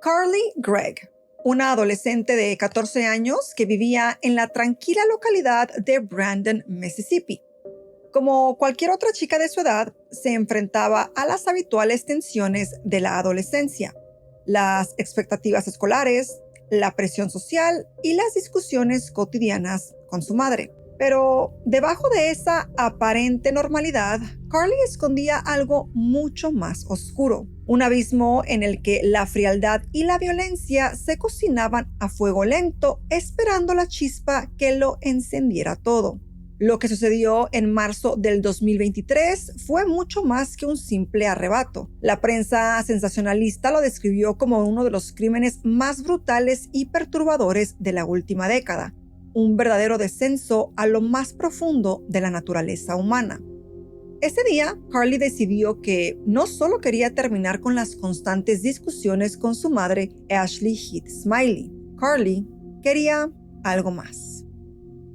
Carly Gregg, una adolescente de 14 años que vivía en la tranquila localidad de Brandon, Mississippi. Como cualquier otra chica de su edad, se enfrentaba a las habituales tensiones de la adolescencia, las expectativas escolares, la presión social y las discusiones cotidianas con su madre. Pero debajo de esa aparente normalidad, Carly escondía algo mucho más oscuro, un abismo en el que la frialdad y la violencia se cocinaban a fuego lento, esperando la chispa que lo encendiera todo. Lo que sucedió en marzo del 2023 fue mucho más que un simple arrebato. La prensa sensacionalista lo describió como uno de los crímenes más brutales y perturbadores de la última década, un verdadero descenso a lo más profundo de la naturaleza humana. Ese día, Carly decidió que no solo quería terminar con las constantes discusiones con su madre, Ashley Heath Smiley. Carly quería algo más.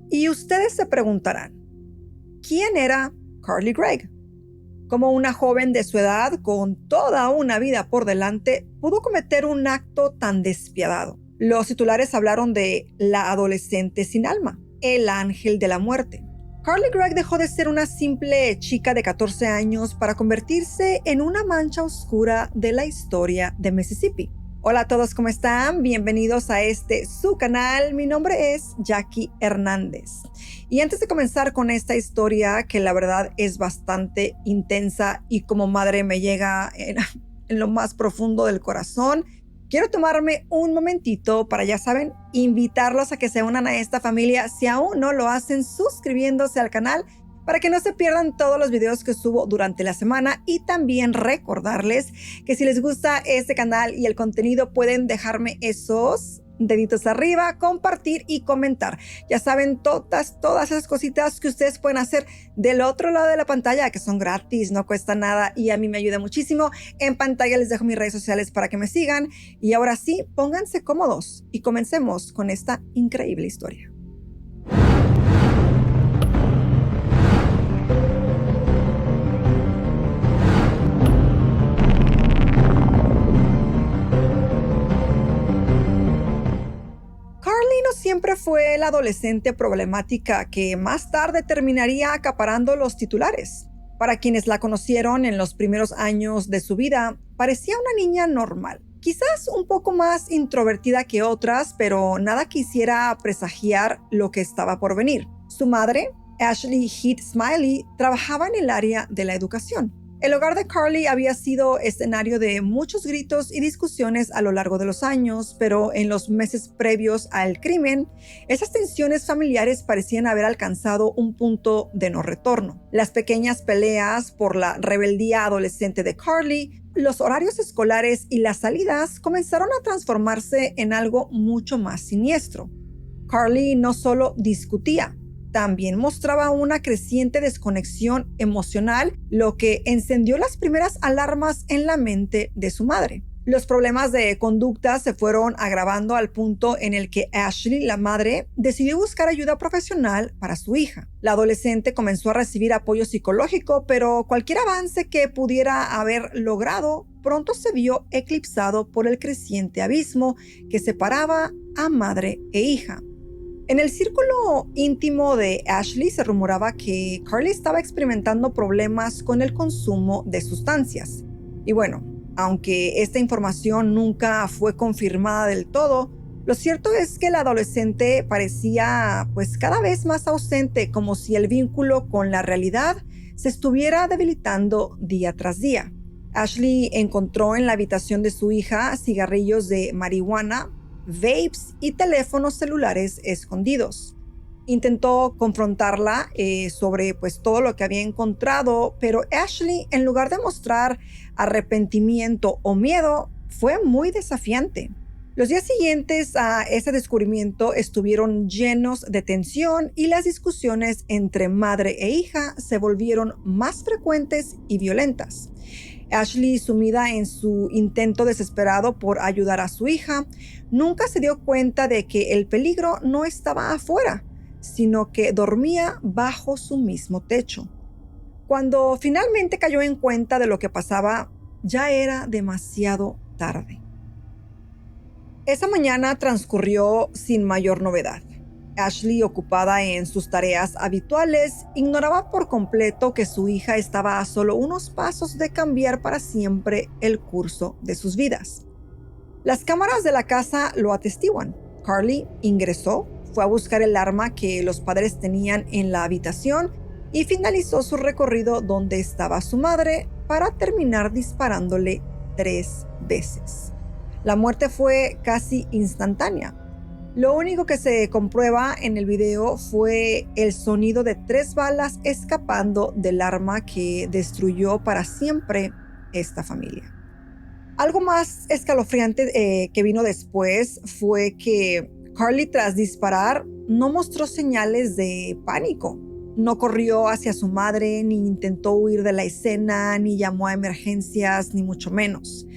Y ustedes se preguntarán, ¿quién era Carly Gregg? Como una joven de su edad, con toda una vida por delante, pudo cometer un acto tan despiadado. Los titulares hablaron de la adolescente sin alma, el ángel de la muerte. Carly Gregg dejó de ser una simple chica de 14 años para convertirse en una mancha oscura de la historia de Mississippi. Hola a todos, ¿cómo están? Bienvenidos a su canal. Mi nombre es Jackie Hernández. Y antes de comenzar con esta historia, que la verdad es bastante intensa y como madre me llega en lo más profundo del corazón, quiero tomarme un momentito para, ya saben, invitarlos a que se unan a esta familia. Si aún no lo hacen, suscribiéndose al canal para que no se pierdan todos los videos que subo durante la semana, y también recordarles que si les gusta este canal y el contenido, pueden dejarme esos deditos arriba, compartir y comentar. Ya saben, todas esas cositas que ustedes pueden hacer del otro lado de la pantalla, que son gratis, no cuesta nada y a mí me ayuda muchísimo. En pantalla les dejo mis redes sociales para que me sigan. Y ahora sí, pónganse cómodos y comencemos con esta increíble historia. Siempre fue la adolescente problemática que más tarde terminaría acaparando los titulares. Para quienes la conocieron en los primeros años de su vida, parecía una niña normal, quizás un poco más introvertida que otras, pero nada que hiciera presagiar lo que estaba por venir. Su madre, Ashley Heath Smiley, trabajaba en el área de la educación. El hogar de Carly había sido escenario de muchos gritos y discusiones a lo largo de los años, pero en los meses previos al crimen, esas tensiones familiares parecían haber alcanzado un punto de no retorno. Las pequeñas peleas por la rebeldía adolescente de Carly, los horarios escolares y las salidas comenzaron a transformarse en algo mucho más siniestro. Carly no solo discutía, también mostraba una creciente desconexión emocional, lo que encendió las primeras alarmas en la mente de su madre. Los problemas de conducta se fueron agravando al punto en el que Ashley, la madre, decidió buscar ayuda profesional para su hija. La adolescente comenzó a recibir apoyo psicológico, pero cualquier avance que pudiera haber logrado pronto se vio eclipsado por el creciente abismo que separaba a madre e hija. En el círculo íntimo de Ashley se rumoraba que Carly estaba experimentando problemas con el consumo de sustancias. Y bueno, aunque esta información nunca fue confirmada del todo, lo cierto es que la adolescente parecía cada vez más ausente, como si el vínculo con la realidad se estuviera debilitando día tras día. Ashley encontró en la habitación de su hija cigarrillos de marihuana, vapes y teléfonos celulares escondidos. Intentó confrontarla sobre todo lo que había encontrado, pero Ashley, en lugar de mostrar arrepentimiento o miedo, fue muy desafiante. Los días siguientes a ese descubrimiento estuvieron llenos de tensión y las discusiones entre madre e hija se volvieron más frecuentes y violentas. Ashley, sumida en su intento desesperado por ayudar a su hija, nunca se dio cuenta de que el peligro no estaba afuera, sino que dormía bajo su mismo techo. Cuando finalmente cayó en cuenta de lo que pasaba, ya era demasiado tarde. Esa mañana transcurrió sin mayor novedad. Ashley, ocupada en sus tareas habituales, ignoraba por completo que su hija estaba a solo unos pasos de cambiar para siempre el curso de sus vidas. Las cámaras de la casa lo atestiguan. Carly ingresó, fue a buscar el arma que los padres tenían en la habitación y finalizó su recorrido donde estaba su madre para terminar disparándole 3 veces. La muerte fue casi instantánea. Lo único que se comprueba en el video fue el sonido de 3 balas escapando del arma que destruyó para siempre esta familia. Algo más escalofriante que vino después fue que Carly, tras disparar, no mostró señales de pánico. No corrió hacia su madre, ni intentó huir de la escena, ni llamó a emergencias, ni mucho menos.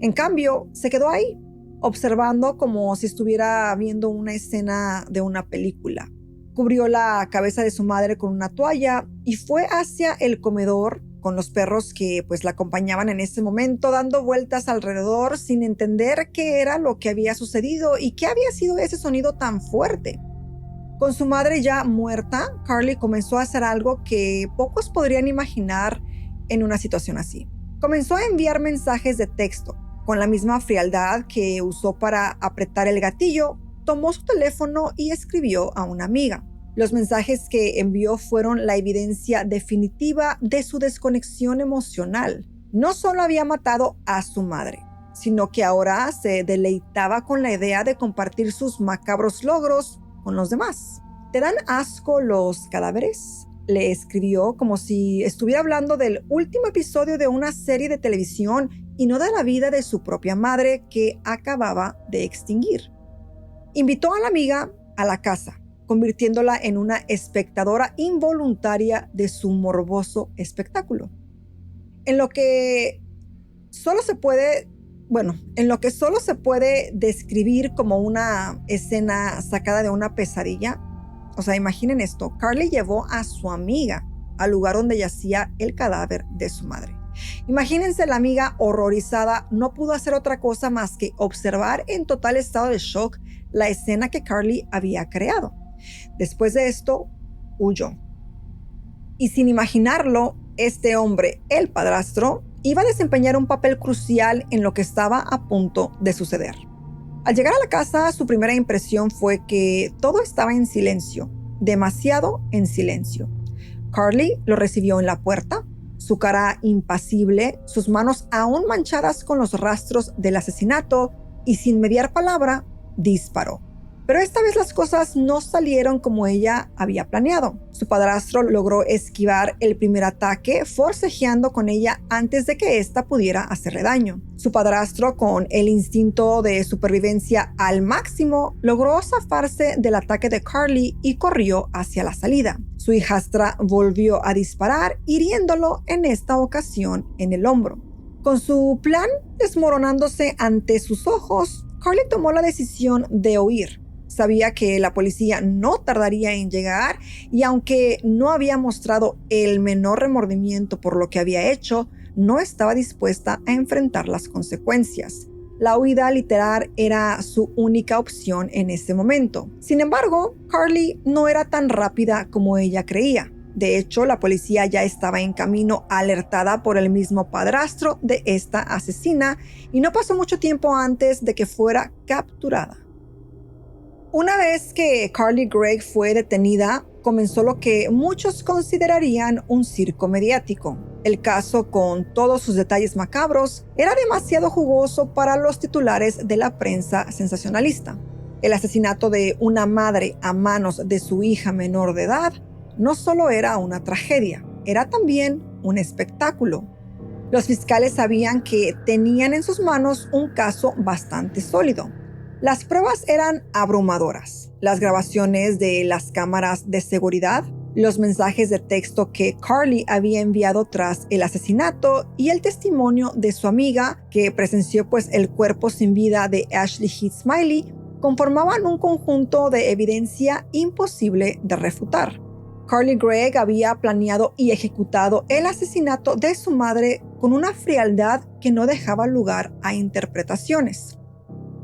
En cambio, se quedó ahí, observando como si estuviera viendo una escena de una película. Cubrió la cabeza de su madre con una toalla y fue hacia el comedor con los perros que pues la acompañaban en ese momento, dando vueltas alrededor sin entender qué era lo que había sucedido y qué había sido ese sonido tan fuerte. Con su madre ya muerta, Carly comenzó a hacer algo que pocos podrían imaginar en una situación así. Comenzó a enviar mensajes de texto. Con la misma frialdad que usó para apretar el gatillo, tomó su teléfono y escribió a una amiga. Los mensajes que envió fueron la evidencia definitiva de su desconexión emocional. No solo había matado a su madre, sino que ahora se deleitaba con la idea de compartir sus macabros logros con los demás. ¿Te dan asco los cadáveres?, le escribió, como si estuviera hablando del último episodio de una serie de televisión y no de la vida de su propia madre que acababa de extinguir. Invitó a la amiga a la casa, convirtiéndola en una espectadora involuntaria de su morboso espectáculo. En lo que solo se puede describir como una escena sacada de una pesadilla. O sea, imaginen esto. Carly llevó a su amiga al lugar donde yacía el cadáver de su madre. Imagínense, la amiga horrorizada no pudo hacer otra cosa más que observar en total estado de shock la escena que Carly había creado. Después de esto, huyó. Y sin imaginarlo, este hombre, el padrastro, iba a desempeñar un papel crucial en lo que estaba a punto de suceder. Al llegar a la casa, su primera impresión fue que todo estaba en silencio, demasiado en silencio. Carly lo recibió en la puerta, su cara impasible, sus manos aún manchadas con los rastros del asesinato, y sin mediar palabra, disparó. Pero esta vez las cosas no salieron como ella había planeado. Su padrastro logró esquivar el primer ataque, forcejeando con ella antes de que ésta pudiera hacerle daño. Su padrastro, con el instinto de supervivencia al máximo, logró zafarse del ataque de Carly y corrió hacia la salida. Su hijastra volvió a disparar, hiriéndolo en esta ocasión en el hombro. Con su plan desmoronándose ante sus ojos, Carly tomó la decisión de huir. Sabía que la policía no tardaría en llegar y aunque no había mostrado el menor remordimiento por lo que había hecho, no estaba dispuesta a enfrentar las consecuencias. La huida literal era su única opción en ese momento. Sin embargo, Carly no era tan rápida como ella creía. De hecho, la policía ya estaba en camino, alertada por el mismo padrastro de esta asesina, y no pasó mucho tiempo antes de que fuera capturada. Una vez que Carly Gregg fue detenida, comenzó lo que muchos considerarían un circo mediático. El caso, con todos sus detalles macabros, era demasiado jugoso para los titulares de la prensa sensacionalista. El asesinato de una madre a manos de su hija menor de edad no solo era una tragedia, era también un espectáculo. Los fiscales sabían que tenían en sus manos un caso bastante sólido. Las pruebas eran abrumadoras. Las grabaciones de las cámaras de seguridad, los mensajes de texto que Carly había enviado tras el asesinato y el testimonio de su amiga que presenció el cuerpo sin vida de Ashley Heath Smiley conformaban un conjunto de evidencia imposible de refutar. Carly Gregg había planeado y ejecutado el asesinato de su madre con una frialdad que no dejaba lugar a interpretaciones.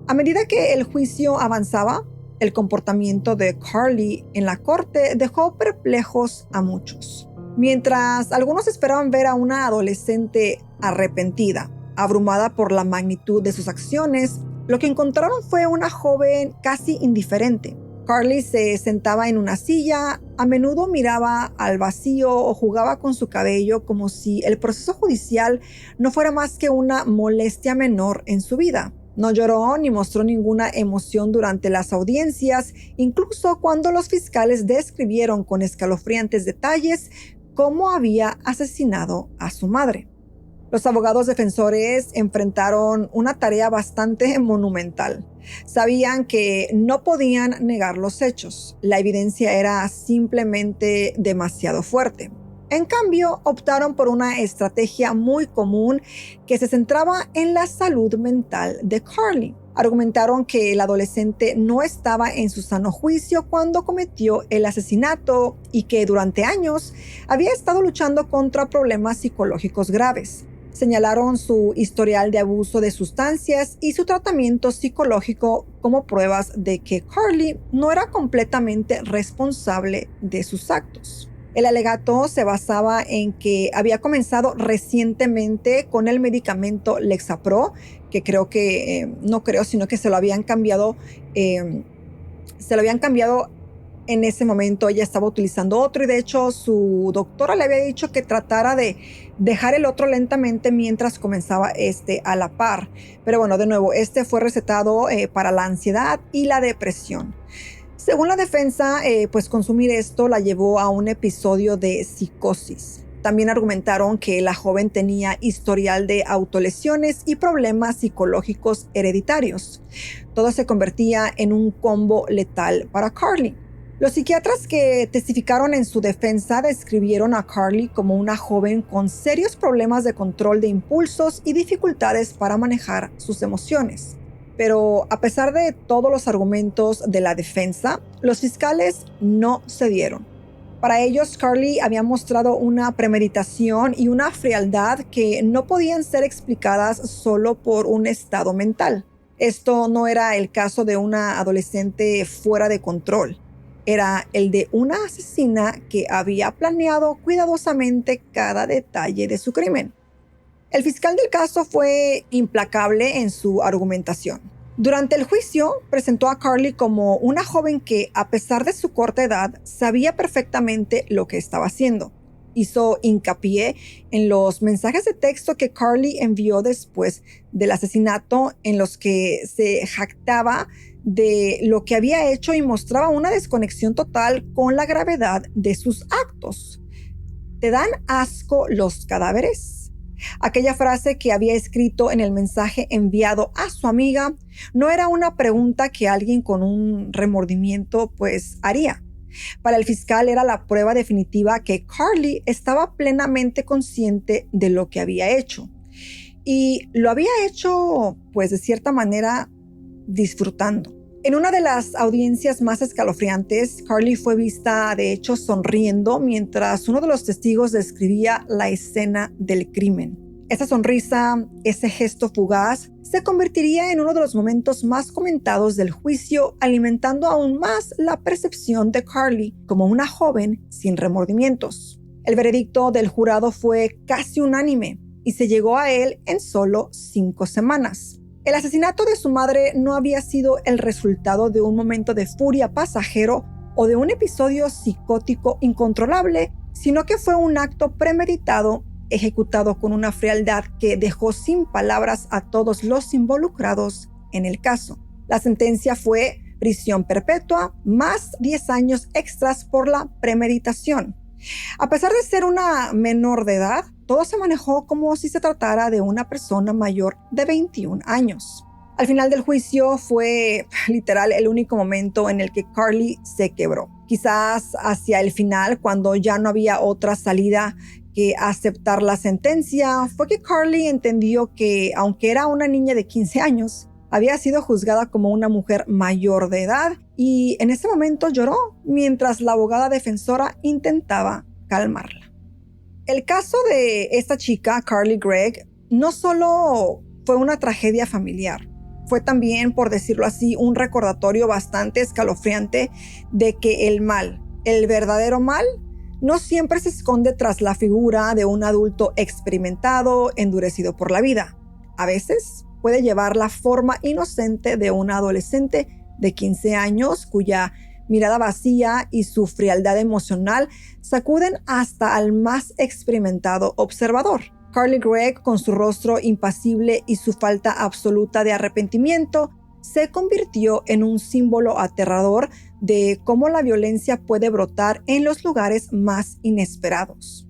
A medida que el juicio avanzaba, el comportamiento de Carly en la corte dejó perplejos a muchos. Mientras algunos esperaban ver a una adolescente arrepentida, abrumada por la magnitud de sus acciones, lo que encontraron fue una joven casi indiferente. Carly se sentaba en una silla, a menudo miraba al vacío o jugaba con su cabello como si el proceso judicial no fuera más que una molestia menor en su vida. No lloró ni mostró ninguna emoción durante las audiencias, incluso cuando los fiscales describieron con escalofriantes detalles cómo había asesinado a su madre. Los abogados defensores enfrentaron una tarea bastante monumental. Sabían que no podían negar los hechos. La evidencia era simplemente demasiado fuerte. En cambio, optaron por una estrategia muy común que se centraba en la salud mental de Carly. Argumentaron que el adolescente no estaba en su sano juicio cuando cometió el asesinato y que durante años había estado luchando contra problemas psicológicos graves. Señalaron su historial de abuso de sustancias y su tratamiento psicológico como pruebas de que Carly no era completamente responsable de sus actos. El alegato se basaba en que había comenzado recientemente con el medicamento Lexapro, que sino que se lo habían cambiado en ese momento. Ella estaba utilizando otro y de hecho su doctora le había dicho que tratara de dejar el otro lentamente mientras comenzaba a la par. Pero bueno, de nuevo, fue recetado para la ansiedad y la depresión. Según la defensa, pues consumir esto la llevó a un episodio de psicosis. También argumentaron que la joven tenía historial de autolesiones y problemas psicológicos hereditarios. Todo se convertía en un combo letal para Carly. Los psiquiatras que testificaron en su defensa describieron a Carly como una joven con serios problemas de control de impulsos y dificultades para manejar sus emociones. Pero a pesar de todos los argumentos de la defensa, los fiscales no cedieron. Para ellos, Carly había mostrado una premeditación y una frialdad que no podían ser explicadas solo por un estado mental. Esto no era el caso de una adolescente fuera de control. Era el de una asesina que había planeado cuidadosamente cada detalle de su crimen. El fiscal del caso fue implacable en su argumentación. Durante el juicio, presentó a Carly como una joven que, a pesar de su corta edad, sabía perfectamente lo que estaba haciendo. Hizo hincapié en los mensajes de texto que Carly envió después del asesinato, en los que se jactaba de lo que había hecho y mostraba una desconexión total con la gravedad de sus actos. ¿Te dan asco los cadáveres? Aquella frase que había escrito en el mensaje enviado a su amiga no era una pregunta que alguien con un remordimiento pues haría. Para el fiscal era la prueba definitiva que Carly estaba plenamente consciente de lo que había hecho. Y lo había hecho pues de cierta manera disfrutando. En una de las audiencias más escalofriantes, Carly fue vista, de hecho, sonriendo mientras uno de los testigos describía la escena del crimen. Esa sonrisa, ese gesto fugaz, se convertiría en uno de los momentos más comentados del juicio, alimentando aún más la percepción de Carly como una joven sin remordimientos. El veredicto del jurado fue casi unánime y se llegó a él en solo 5 semanas. El asesinato de su madre no había sido el resultado de un momento de furia pasajero o de un episodio psicótico incontrolable, sino que fue un acto premeditado, ejecutado con una frialdad que dejó sin palabras a todos los involucrados en el caso. La sentencia fue prisión perpetua más 10 años extras por la premeditación. A pesar de ser una menor de edad, todo se manejó como si se tratara de una persona mayor de 21 años. Al final del juicio fue literal el único momento en el que Carly se quebró. Quizás hacia el final, cuando ya no había otra salida que aceptar la sentencia, fue que Carly entendió que, aunque era una niña de 15 años, había sido juzgada como una mujer mayor de edad y en ese momento lloró mientras la abogada defensora intentaba calmarla. El caso de esta chica, Carly Gregg, no solo fue una tragedia familiar, Fue también, por decirlo así, un recordatorio bastante escalofriante de que el mal, el verdadero mal, no siempre se esconde tras la figura de un adulto experimentado, endurecido por la vida. A veces puede llevar la forma inocente de un adolescente de 15 años cuya mirada vacía y su frialdad emocional sacuden hasta al más experimentado observador. Carly Gregg, con su rostro impasible y su falta absoluta de arrepentimiento, se convirtió en un símbolo aterrador de cómo la violencia puede brotar en los lugares más inesperados.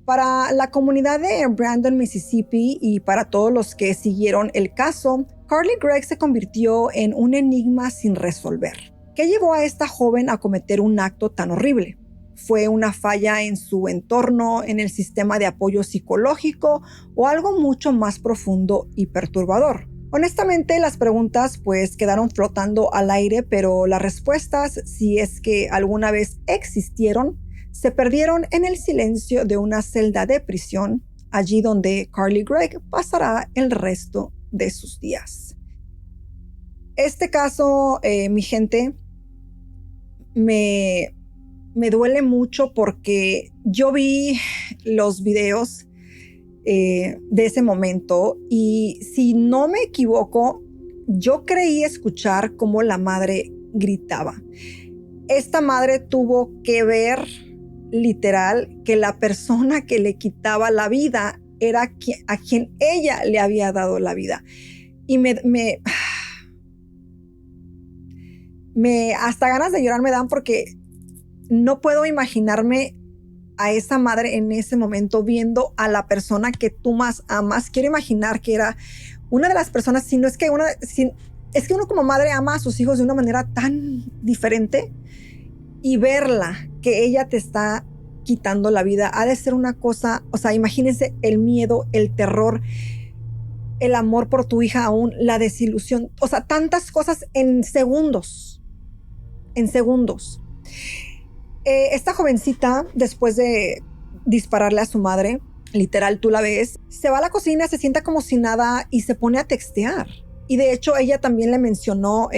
Para la comunidad de Brandon, Mississippi, y para todos los que siguieron el caso, Carly Gregg se convirtió en un enigma sin resolver. ¿Qué llevó a esta joven a cometer un acto tan horrible? ¿Fue una falla en su entorno, en el sistema de apoyo psicológico o algo mucho más profundo y perturbador? Honestamente, las preguntas quedaron flotando al aire, pero las respuestas, si es que alguna vez existieron, se perdieron en el silencio de una celda de prisión, allí donde Carly Gregg pasará el resto de sus días. Este caso, mi gente, me duele mucho porque yo vi los videos de ese momento y si no me equivoco, yo creí escuchar cómo la madre gritaba. Esta madre tuvo que ver literal que la persona que le quitaba la vida era a quien ella le había dado la vida. Y hasta ganas de llorar me dan porque no puedo imaginarme a esa madre en ese momento viendo a la persona que tú más amas. Quiero imaginar que era una de las personas, es que uno como madre ama a sus hijos de una manera tan diferente y verla, que ella te está quitando la vida, ha de ser una cosa, o sea, imagínense el miedo, el terror, el amor por tu hija aún, la desilusión, o sea, tantas cosas en segundos. Esta jovencita, después de dispararle a su madre, literal, tú la ves, se va a la cocina, se sienta como si nada y se pone a textear. Y de hecho, ella también le mencionó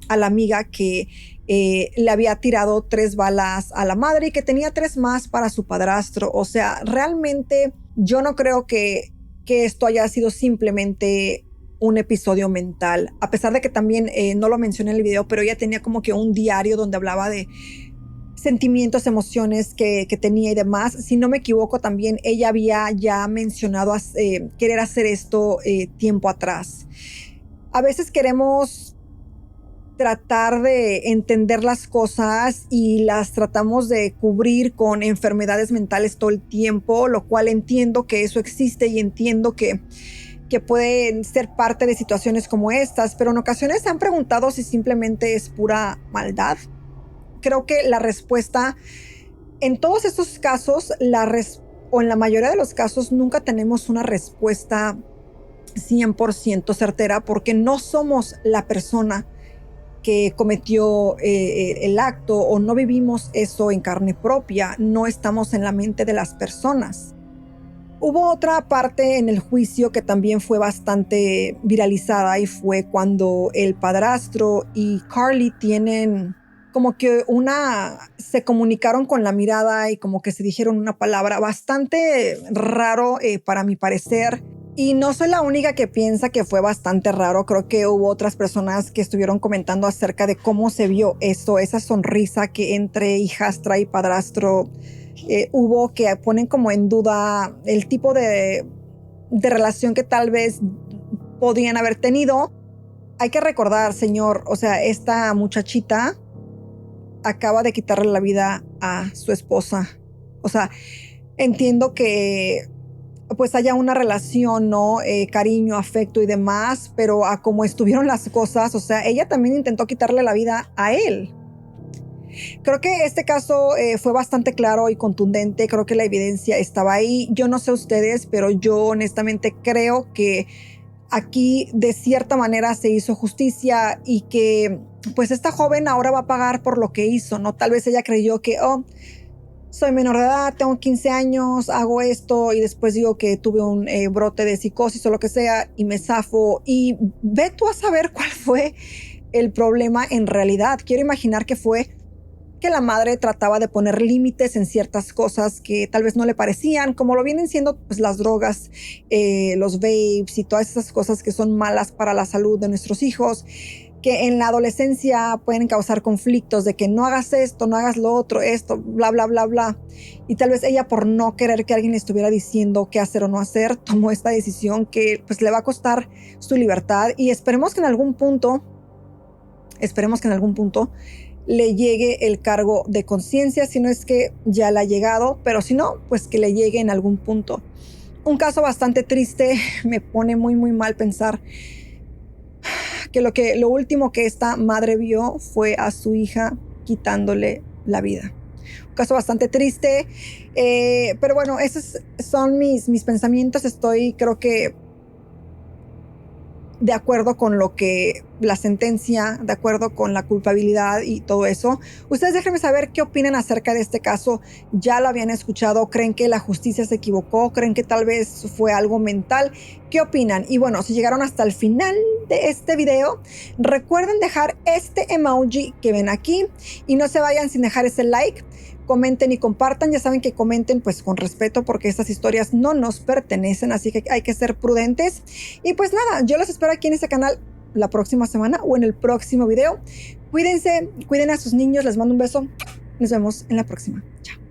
a la amiga que le había tirado 3 balas a la madre y que tenía 3 más para su padrastro. O sea, realmente yo no creo que esto haya sido simplemente un episodio mental. A pesar de que también no lo mencioné en el video, pero ella tenía como que un diario donde hablaba de sentimientos, emociones que tenía y demás. Si no me equivoco, también ella había ya mencionado querer hacer esto tiempo atrás. A veces queremos tratar de entender las cosas y las tratamos de cubrir con enfermedades mentales todo el tiempo, lo cual entiendo que eso existe y entiendo que pueden ser parte de situaciones como estas, pero en ocasiones se han preguntado si simplemente es pura maldad. Creo que la respuesta en todos estos casos, o en la mayoría de los casos, nunca tenemos una respuesta 100% certera porque no somos la persona que cometió el acto o no vivimos eso en carne propia, no estamos en la mente de las personas. Hubo otra parte en el juicio que también fue bastante viralizada y fue cuando el padrastro y Carly tienen como que se comunicaron con la mirada y como que se dijeron una palabra bastante raro para mi parecer. Y no soy la única que piensa que fue bastante raro. Creo que hubo otras personas que estuvieron comentando acerca de cómo se vio eso, esa sonrisa que entre hijastra y padrastro hubo, que ponen como en duda el tipo de relación que tal vez podían haber tenido. Hay que recordar, señor, o sea, esta muchachita acaba de quitarle la vida a su esposa. O sea, entiendo que pues haya una relación, ¿no? Cariño, afecto y demás, pero a cómo estuvieron las cosas, o sea, ella también intentó quitarle la vida a él. Creo que este caso fue bastante claro y contundente. Creo que la evidencia estaba ahí. Yo no sé ustedes, pero yo honestamente creo que aquí de cierta manera se hizo justicia y que pues esta joven ahora va a pagar por lo que hizo, ¿no? Tal vez ella creyó que, soy menor de edad, tengo 15 años, hago esto y después digo que tuve un brote de psicosis o lo que sea y me zafo y ve tú a saber cuál fue el problema en realidad. Quiero imaginar que fue que la madre trataba de poner límites en ciertas cosas que tal vez no le parecían, como lo vienen siendo pues, las drogas, los vapes y todas esas cosas que son malas para la salud de nuestros hijos, que en la adolescencia pueden causar conflictos de que no hagas esto, no hagas lo otro, esto, bla, bla, bla, bla. Y tal vez ella, por no querer que alguien le estuviera diciendo qué hacer o no hacer, tomó esta decisión que pues le va a costar su libertad y esperemos que en algún punto le llegue el cargo de conciencia, si no es que ya le ha llegado, pero si no, pues que le llegue en algún punto. Un caso bastante triste, me pone muy, muy mal pensar que lo último que esta madre vio fue a su hija quitándole la vida. Un caso bastante triste, pero bueno, esos son mis pensamientos. Creo que de acuerdo con lo que la sentencia, de acuerdo con la culpabilidad y todo eso. Ustedes déjenme saber qué opinan acerca de este caso. ¿Ya lo habían escuchado? ¿Creen que la justicia se equivocó? ¿Creen que tal vez fue algo mental? ¿Qué opinan? Y bueno, si llegaron hasta el final de este video, recuerden dejar este emoji que ven aquí y no se vayan sin dejar ese like. Comenten y compartan, ya saben que comenten pues con respeto porque estas historias no nos pertenecen, así que hay que ser prudentes. Y pues nada, yo los espero aquí en este canal la próxima semana o en el próximo video. Cuídense, cuiden a sus niños, les mando un beso. Nos vemos en la próxima. Chao.